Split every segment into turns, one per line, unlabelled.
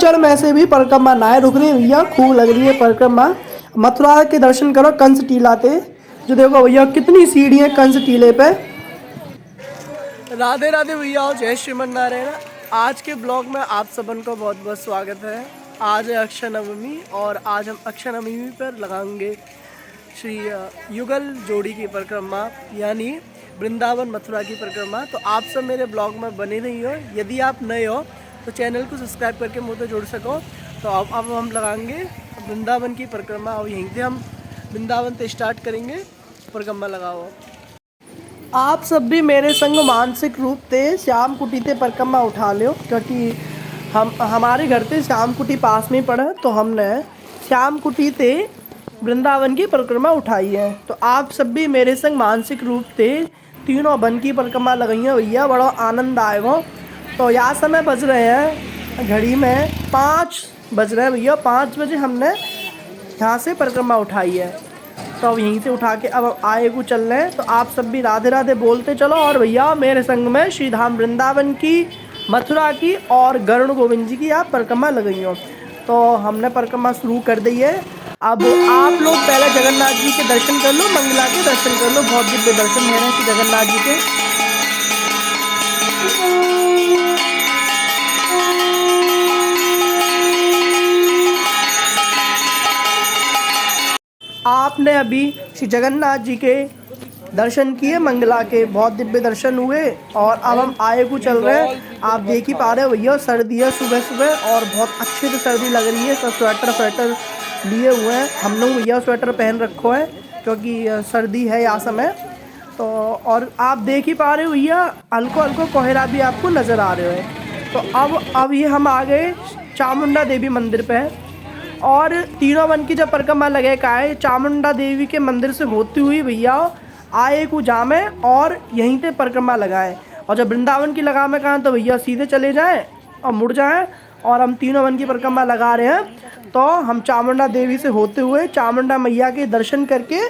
कीचड़ में से भी परिक्रमा नाए रुक रही है भैया, खूब लग रही है परिक्रमा। मथुरा के दर्शन करो कंस टीलाते, जो देखो भैया कितनी सीढ़ी है कंस टीले पे। राधे राधे भैया और जय श्रीमन नारायण। आज के ब्लॉग में आप सबन को बहुत बहुत स्वागत है। आज है अक्षय नवमी और आज हम अक्षय नवमी पर लगाएंगे श्री युगल जोड़ी की परिक्रमा, यानी वृंदावन मथुरा की परिक्रमा। तो आप सब मेरे ब्लॉग में बने रही हो। यदि आप नए हो तो चैनल को सब्सक्राइब करके मुझे तो जुड़ सको। तो अब हम लगाएंगे वृंदावन की परिक्रमा और यहीं से हम वृंदावन से स्टार्ट करेंगे परिक्रमा लगाओ। आप सब भी मेरे संग मानसिक रूप से श्याम कुटी से परिक्रमा उठा लो, क्योंकि हमारे घर से श्याम कुटी पास में पड़ा, तो हमने श्याम कुटी से वृंदावन की परिक्रमा उठाई है। तो आप सब भी मेरे संग मानसिक रूप से तीनों वन की परिक्रमा लगाई है भैया, बड़ा आनंद आएगा। तो यहाँ समय बज रहे हैं घड़ी में 5 बज रहे हैं भैया। 5 बजे हमने यहाँ से परिक्रमा उठाई है, तो अब यहीं से उठा के अब आए को चल रहे हैं। तो आप सब भी राधे राधे बोलते चलो। और भैया मेरे संग में श्री धाम वृंदावन की, मथुरा की और गरुड़ गोविंद जी की आप परिक्रमा लगाई हो। तो हमने परिक्रमा शुरू कर दी है। अब आप लोग पहले जगन्नाथ जी के दर्शन कर लो, मंगला के दर्शन कर लो। बहुत दिव्य दर्शन है रहे हैं जगन्नाथ जी के। आपने अभी श्री जगन्नाथ जी के दर्शन किए, मंगला के बहुत दिव्य दर्शन हुए। और अब हम आए को चल रहे हैं। आप देख ही पा रहे हो भैया, सर्दी है सुबह सुबह और बहुत अच्छे से सर्दी लग रही है। सब स्वेटर लिए हुए हैं। हम लोग भैया स्वेटर पहन रखो है क्योंकि सर्दी है यहाँ समय। तो और आप देख ही पा रहे हो भैया, हल्को हल्को कोहरा भी आपको नज़र आ रहे हैं। तो अब ये हम आ गए चामुंडा देवी मंदिर पे। और तीनों वन की जब परिक्रमा लगे का है, चामुंडा देवी के मंदिर से होती हुई भैया आए को जामे और यहीं पे परिक्रमा लगाएं। और जब वृंदावन की लगामे कहाँ तो भैया सीधे चले जाएं और मुड़ जाएं। और हम तीनों वन की परिक्रमा लगा रहे हैं, तो हम चामुंडा देवी से होते हुए चामुंडा मैया के दर्शन करके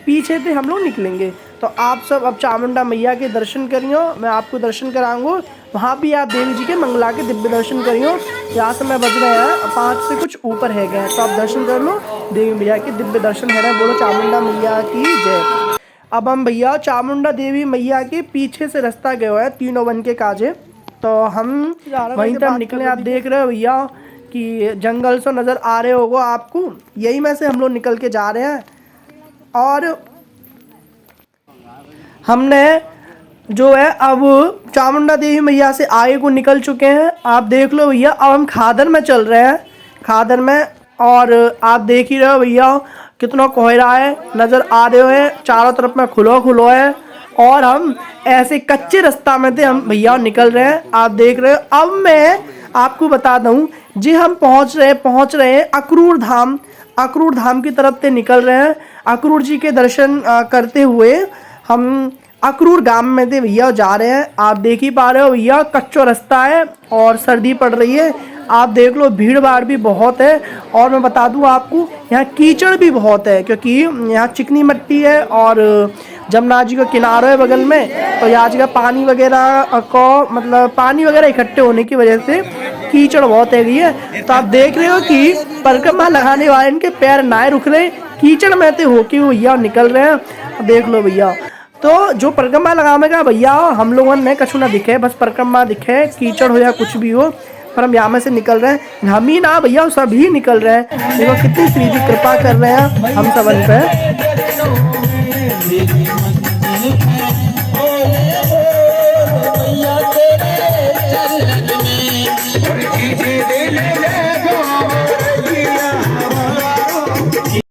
पीछे से हम लोग निकलेंगे। तो आप सब अब चामुंडा मैया के दर्शन करियो, मैं आपको दर्शन कराऊंगा। वहाँ भी आप देवी जी के मंगला के दिव्य दर्शन करियो। यहाँ से मैं बज रहे हैं 5 से कुछ ऊपर है गए, तो आप दर्शन कर लो। देवी मैया के दिव्य दर्शन है रहे, बोलो चामुंडा मैया की जय। अब हम भैया चामुंडा देवी मैया के पीछे से रास्ता गए हुए हैं तीनों वन के काजे। तो हम वहीं तक निकले। आप देख रहे हो भैया कि जंगल से नज़र आ रहे होगा आपको, यही में से हम लोग निकल के जा रहे हैं। और हमने जो है अब चामुंडा देवी मैया से आगे को निकल चुके हैं। आप देख लो भैया, अब हम खादर में चल रहे हैं, खादर में। और आप देख ही रहे हो भैया कितना कोहरा है, नज़र आ रहे हैं चारों तरफ में खुलो है। और हम ऐसे कच्चे रास्ता में थे हम भैया निकल रहे हैं। आप देख रहे हो। अब मैं आपको बता दूं जी, हम पहुंच रहे हैं अक्रूर धाम की तरफ से निकल रहे हैं। अक्रूर जी के दर्शन करते हुए हम अक्रूर गांव में थे भैया जा रहे हैं। आप देख ही पा रहे हो भैया कच्चा रास्ता है और सर्दी पड़ रही है। आप देख लो भीड़ भाड़ भी बहुत है। और मैं बता दूं आपको यहाँ कीचड़ भी बहुत है, क्योंकि यहाँ चिकनी मिट्टी है और जमुना जी का किनारा है बगल में। तो यहाँ जगह पानी वगैरह इकट्ठे होने की वजह से कीचड़ बहुत है गई है। तो आप देख रहे हो कि परिक्रमा लगाने वाले इनके पैर नाए रुक रहे, कीचड़ में से होके भैया निकल रहे हैं। देख लो भैया, तो जो परिक्रमा लगाने का भैया हम लोगों ने कछु ना दिखे, बस परिक्रमा दिखे, कीचड़ हो या कुछ भी हो, पर हम यहाँ में से निकल रहे हैं। हम ही ना भैया सभी निकल रहे हैं। देखो कितनी श्री जी कृपा कर रहे हैं हम सबन पे।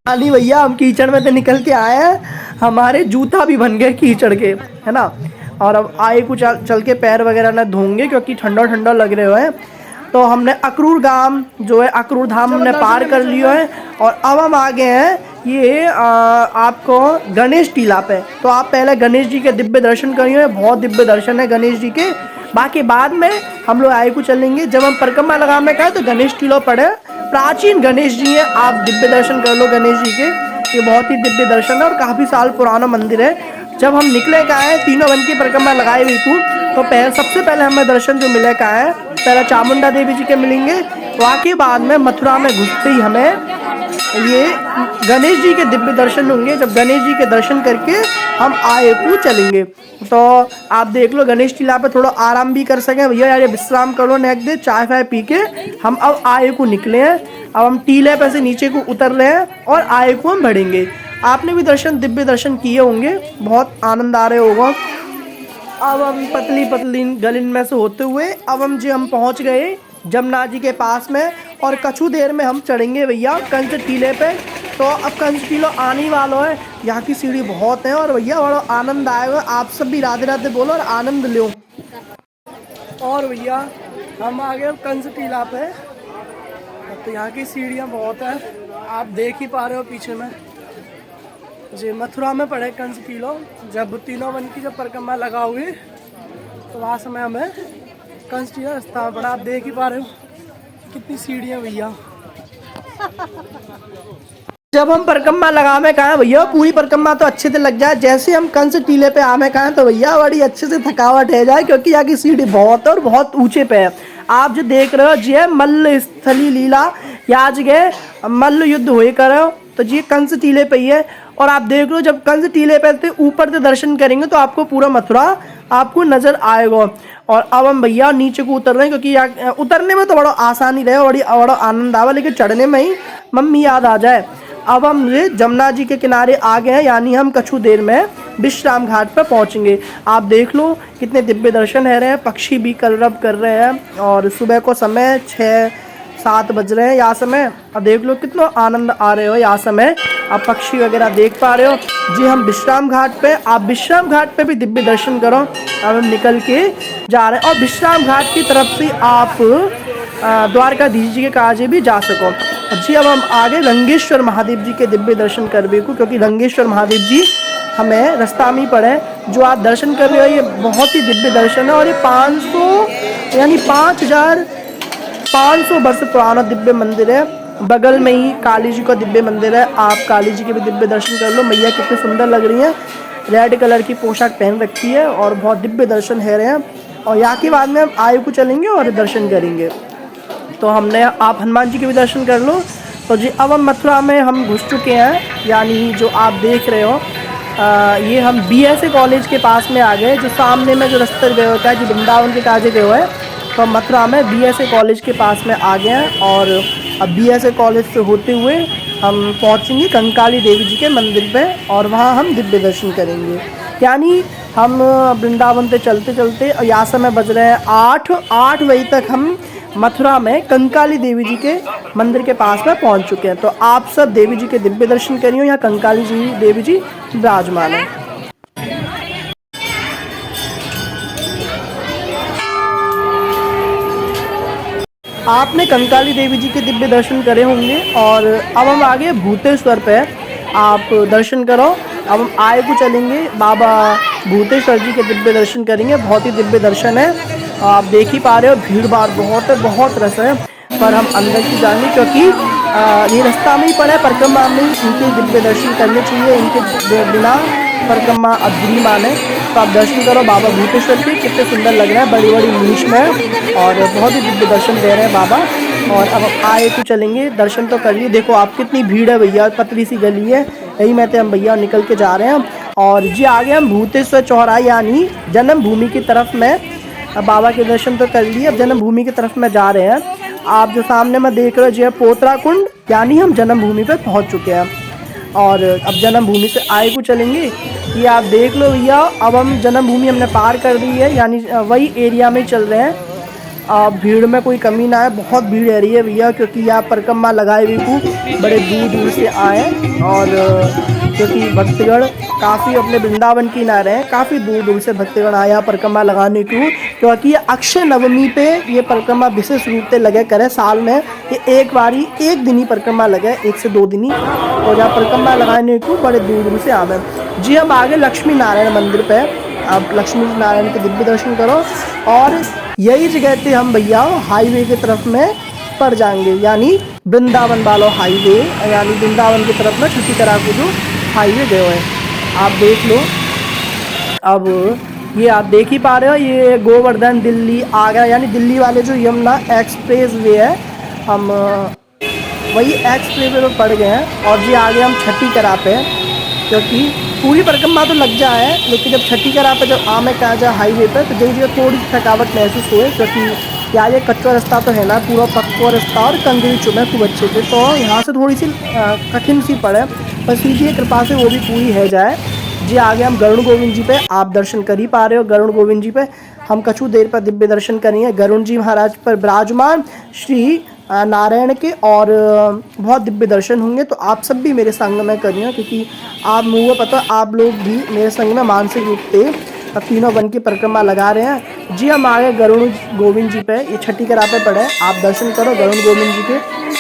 अली भैया हम कीचड़ में से निकल के आए हैं, हमारे जूता भी बन गए कीचड़ के, है ना। और अब आए को चल के पैर वगैरह ना धोंगे क्योंकि ठंडा लग रहे हैं। तो हमने अक्रूर गांव जो है अक्रूर धाम हमने पार कर लिया है। और अब हम आ गए हैं ये आपको गणेश टीला पे। तो आप पहले गणेश जी के दिव्य दर्शन करिए, बहुत दिव्य दर्शन है गणेश जी के। बाकी बाद में हम लोग आए को चलेंगे। जब हम परिक्रमा लगाने का है तो गणेश टीला पड़े, प्राचीन गणेश जी हैं, आप दिव्य दर्शन कर लो गणेश जी के। ये बहुत ही दिव्य दर्शन है और काफ़ी साल पुराना मंदिर है। जब हम निकले का है तीनों वन की परिक्रमा लगाए हुई थी, तो सबसे पहले हमें दर्शन जो मिले का है, पहले चामुंडा देवी जी के मिलेंगे, वहाँ के बाद में मथुरा में घुसते ही हमें ये गणेश जी के दिव्य दर्शन होंगे। जब गणेश जी के दर्शन करके हम आए को चलेंगे। तो आप देख लो गणेश टीला पे थोड़ा आराम भी कर सकें भैया, यार ये विश्राम करो नेक दे, चाय फाय पी के हम अब आए को निकले हैं। अब हम टीले पे से नीचे को उतर रहे हैं और आए को हम बढ़ेंगे। आपने भी दिव्य दर्शन किए होंगे, बहुत आनंद आ रहे होगा। अब हम पतली पतली गली में से होते हुए अब हम पहुंच गए जमुना जी के पास में, और कछु देर में हम चढ़ेंगे भैया कंच टीले पे। तो अब कंच टीला आने वाला है, यहाँ की सीढ़ी बहुत है और भैया बड़ा आनंद आएगा। आप सब भी राधे राधे बोलो और आनंद लो। और भैया हम आ गए कंच टीला पे, तो यहाँ की सीढ़ियाँ बहुत है, आप देख ही पा रहे हो पीछे में। जी मथुरा में पड़े कंच टीला। जब तीनों वन की जब परिक्रमा लगाओगे तो वहाँ समय हमें कंच टीला रास्ता में पड़ा। आप देख ही पा रहे हो कितनी सीढ़ियाँ भैया। जब हम परिक्रमा लगावे कहा भैया पूरी परिक्रमा तो अच्छे से लग जाए, जैसे हम कंच टीले पे आवे कहा तो भैया बड़ी अच्छे से थकावट है जाए, क्योंकि यहाँ की सीढ़ी बहुत है और बहुत ऊंचे पे है। आप जो देख रहे हो जी मल्ल स्थली लीला, यहाँ जगह मल्ल युद्ध हुए करो तो जी कंच टीले पे ही है। और आप देख लो जब कंच टीले पे ऊपर से दर्शन करेंगे तो आपको पूरा मथुरा आपको नजर आएगा। और अब हम भैया नीचे को उतर रहे हैं, क्योंकि यहाँ उतरने में तो बड़ा आसानी रहे, बड़ा आनंद आवा, लेकिन चढ़ने में ही मम्मी याद आ जाए। अब हम जमुना जी के किनारे आ गए हैं, यानी हम कछु देर में विश्राम घाट पर पहुंचेंगे। आप देख लो कितने दिव्य दर्शन है रहे हैं, पक्षी भी कलरव कर रहे हैं और सुबह को समय 6-7 बज रहे हैं यहाँ समय। अब देख लो कितना आनंद आ रहे हो यहाँ समय, आप पक्षी वगैरह देख पा रहे हो जी। हम विश्राम घाट पे, आप विश्राम घाट पे भी दिव्य दर्शन करो। अब हम निकल के जा रहे हैं और विश्राम घाट की तरफ से आप द्वारकाधीश जी के काजे भी जा सको जी। अब हम आगे रंगेश्वर महादेव जी के दिव्य दर्शन कर बेकू, क्योंकि रंगेश्वर महादेव जी हमें रास्ता में ही पड़े। जो आप दर्शन कर रहे हो ये बहुत ही दिव्य दर्शन है, और ये 500 यानी 5500 वर्ष पुराना दिव्य मंदिर है। बगल में ही काली जी का दिव्य मंदिर है, आप काली जी के भी दिव्य दर्शन कर लो। मैया कितनी सुंदर लग रही है, रेड कलर की पोशाक पहन रखी है और बहुत दिव्य दर्शन है रहे हैं। और यहाँ के बाद में हम आयु को चलेंगे और दर्शन करेंगे। तो हमने आप हनुमान जी के भी दर्शन कर लो। तो जी अब हम मथुरा में हम घुस चुके हैं, यानी जो आप देख रहे हो ये हम BSA कॉलेज के पास में आ गए, जो सामने में जो रास्ता गए होता है जो वृंदावन के काजे गए हुए हैं। तो हम मथुरा में BSA कॉलेज के पास में आ गए हैं, और अब BSA कॉलेज से होते हुए हम पहुंचेंगे कंकाली देवी जी के मंदिर पे, और वहां हम दिव्य दर्शन करेंगे। यानी हम वृंदावन से चलते चलते और यहाँ समय बज रहे हैं 8 बजे तक हम मथुरा में कंकाली देवी जी के मंदिर के पास में पहुंच चुके हैं। तो आप सब देवी जी के दिव्य दर्शन करिए, यहाँ कंकाली जी देवी जी विराजमान है। आपने कंकाली देवी जी के दिव्य दर्शन करे होंगे, और अब हम आगे भूतेश्वर पे आप दर्शन करो। अब हम आए को चलेंगे, बाबा भूतेश्वर जी के दिव्य दर्शन करेंगे। बहुत ही दिव्य दर्शन है, आप देख ही पा रहे हो भीड़ भाड़ बहुत है, बहुत रस है, पर हम अंदर की जाएंगे क्योंकि ये रास्ता में ही पड़ा है परिक्रमा में, इनके दिव्य दर्शन करने चाहिए, इनके बिना परिक्रमा अधूरी माने। तो आप दर्शन करो बाबा भूतेश्वर के, कितने सुंदर लग रहा है, बड़ी बड़ी मूछ में, और बहुत ही दिव्य दर्शन दे रहे हैं बाबा। और अब आए तो चलेंगे, दर्शन तो करिए। देखो आप कितनी भीड़ है भैया, पतली सी गली है, यही में हम भैया निकल के जा रहे हैं। और जी आगे हम भूतेश्वर चौराहा यानी जन्मभूमि की तरफ में, बाबा के दर्शन तो कर लिए, अब जन्मभूमि की तरफ में जा रहे हैं। आप जो सामने में देख रहे हो जी पोतरा कुंड, यानी हम जन्मभूमि पे पहुंच चुके हैं। और अब जन्मभूमि से आए को चलेंगे, ये आप देख लो भैया। अब हम जन्मभूमि हमने पार कर दी है, यानी वही एरिया में चल रहे हैं। भीड़ में कोई कमी ना है, बहुत भीड़ है रही है भैया, क्योंकि यहाँ परिक्रमा लगाए हुए को बड़े दूर दूर से आए, और क्योंकि भक्तगण काफ़ी अपने वृंदावन की ना रहे, काफ़ी दूर दूर से भक्तगण आया परिक्रमा लगाने को, क्योंकि अक्षय नवमी पे ये परिक्रमा विशेष रूप से लगे करे। साल में ये एक बारी एक दिन ही परिक्रमा लगे, 1 से 2 दिन ही, और यहाँ परिक्रमा लगाने को बड़े दूर दूर से आवे। जी हम आगे लक्ष्मी नारायण मंदिर पे, आप लक्ष्मी नारायण के दिव्य दर्शन करो, और यही जगह थे हम भैया हाईवे की तरफ में पड़ जाएंगे, यानी वृंदावन वालों हाईवे, यानी वृंदावन की तरफ में छुट्टी करा को जो हाईवे गए हुए हैं। आप देख लो, अब ये आप देख ही पा रहे हो, ये गोवर्धन दिल्ली आगरा, यानी दिल्ली वाले जो यमुना एक्सप्रेस वे है, हम वही एक्सप्रेस वे पर पड़ गए हैं और जी आगे हम छठी करा पे, क्योंकि पूरी परिक्रमा तो लग जाए है, लेकिन जब छठी करा पे जब आमे कहा जाए हाईवे पर तो जगह जगह थोड़ी थकावट महसूस हुई, क्योंकि यार ये कच्चा रास्ता तो है ना, पूरा पक्का रास्ता और कंकरी चुमे खूब अच्छे थे, तो यहाँ से थोड़ी सी कठिन सी पड़े, पर सीधी कृपा से वो भी पूरी है जाए। जी आगे हम गरुड़ गोविंद जी पे आप दर्शन कर ही पा रहे हो। गरुड़ गोविंद जी पे हम कछु देर पर दिव्य दर्शन करेंगे। गरुड़ जी महाराज पर विराजमान श्री नारायण के और बहुत दिव्य दर्शन होंगे, तो आप सब भी मेरे संग में करिए, क्योंकि आप मुझे पता आप लोग भी मेरे संग में मानसिक रूप से तीनों वन की परिक्रमा लगा रहे हैं। जी हम आगे गरुड़ गोविंद जी पे ये छठी करा पे पड़े, आप दर्शन करो। गरुड़ गोविंद जी के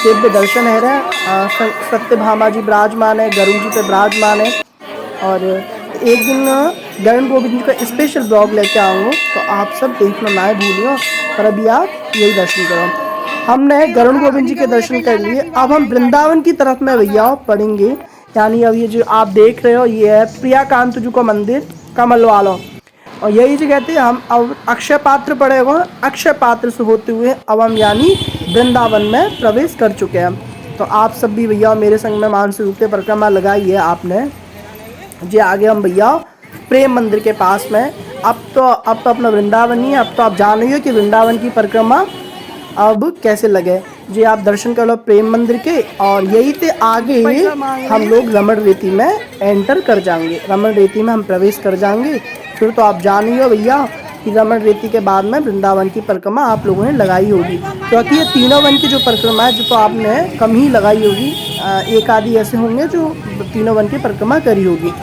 दिव्य दर्शन है रहे, सत्यभामा जी विराजमान है, गरुड़ जी पे विराजमान है। और एक दिन गरुड़ गोविंद जी का स्पेशल ब्लॉग लेके आऊँगा, तो आप सब देखना ना भूलियो, पर अभी आप यही दर्शन करो। हमने गरुड़ गोविंद जी के दर्शन कर लिए, अब हम वृंदावन की तरफ में भैया पढ़ेंगे। यानी अब ये जो आप देख रहे हो ये है प्रियाकांत जी का मंदिर कमल वालों, और यही जो कहते हैं हम अब अक्षय पात्र पड़े हुए, अक्षय पात्र से होते हुए अब हम यानी वृंदावन में प्रवेश कर चुके हैं। तो आप सब भी भैया मेरे संग में मानसिक रूप से परिक्रमा लगाई है आपने। जी आगे हम भैया प्रेम मंदिर के पास में, अब तो अपना वृंदावन ही है, अब तो आप जान रही हो कि वृंदावन की परिक्रमा अब कैसे लगे। जी आप दर्शन कर लो प्रेम मंदिर के, और यही से आगे हम लोग रमण रेती में एंटर कर जाएंगे, रमण रेती में हम प्रवेश कर जाएंगे। फिर तो आप जान ही हो भैया कि रमण रेती के बाद में वृंदावन की परिक्रमा आप लोगों ने लगाई होगी, क्योंकि ये तीनों वन की जो परिक्रमा है जो तो आपने कम ही लगाई होगी, एक आदि ऐसे होंगे जो तीनों वन की परिक्रमा करी होगी।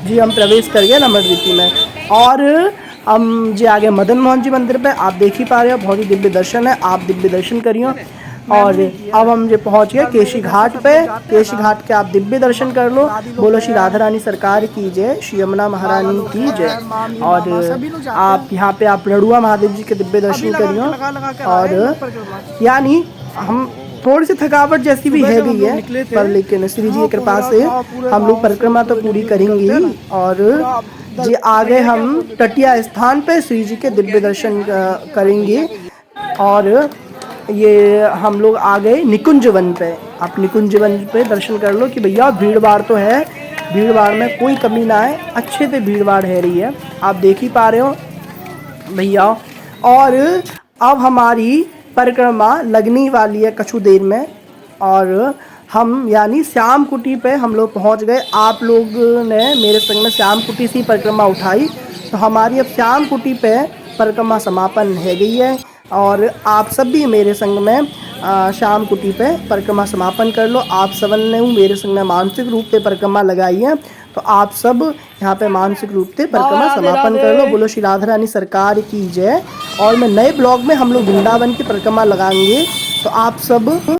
जी हम प्रवेश कर गए रमण रेती में, और हम जी आगे मदन मोहन जी मंदिर पे आप देख ही पा रहे हो, बहुत ही दिव्य दर्शन है, आप दिव्य दर्शन करियो। और अब हम जो पहुंच गए केशी घाट पे, केशी घाट के आप दिव्य दर्शन कर लो। बोलो श्री राधा रानी सरकार की जय, श्री यमुना महारानी की जय। और आप यहाँ पे आप लड़ुआ महादेव जी के दिव्य दर्शन करियो। और यानी हम थोड़ी सी थकावट जैसी भी है गई है, पर लेकिन श्री जी की कृपा से हम लोग परिक्रमा तो पूरी करेंगे। और जी आगे हम तटिया स्थान पे श्री जी के दिव्य दर्शन करेंगे, और ये हम लोग आ गए निकुंज वन पे। आप निकुंज वन पे दर्शन कर लो कि भैया भीड़ भाड़ तो है, भीड़ भाड़ में कोई कमी ना है, अच्छे से भीड़ भाड़ है रही है, आप देख ही पा रहे हो भैया। और अब हमारी परिक्रमा लगने वाली है कछु देर में, और हम यानी श्याम कुटी पे हम लोग पहुंच गए। आप लोग ने मेरे संग में श्याम कुटी से परिक्रमा उठाई, तो हमारी अब श्याम कुटी पे परिक्रमा समापन है गई है, और आप सब भी मेरे संग में श्याम कुटी पे परिक्रमा समापन कर लो। आप सबन ने मेरे संग में मानसिक रूप से परिक्रमा लगाई है, तो आप सब यहाँ पे मानसिक रूप से परिक्रमा समापन कर लो। बोलो श्री राधा रानी सरकार की जय। और मैं नए ब्लॉग में हम लोग वृंदावन की परिक्रमा लगाएंगे, तो आप सब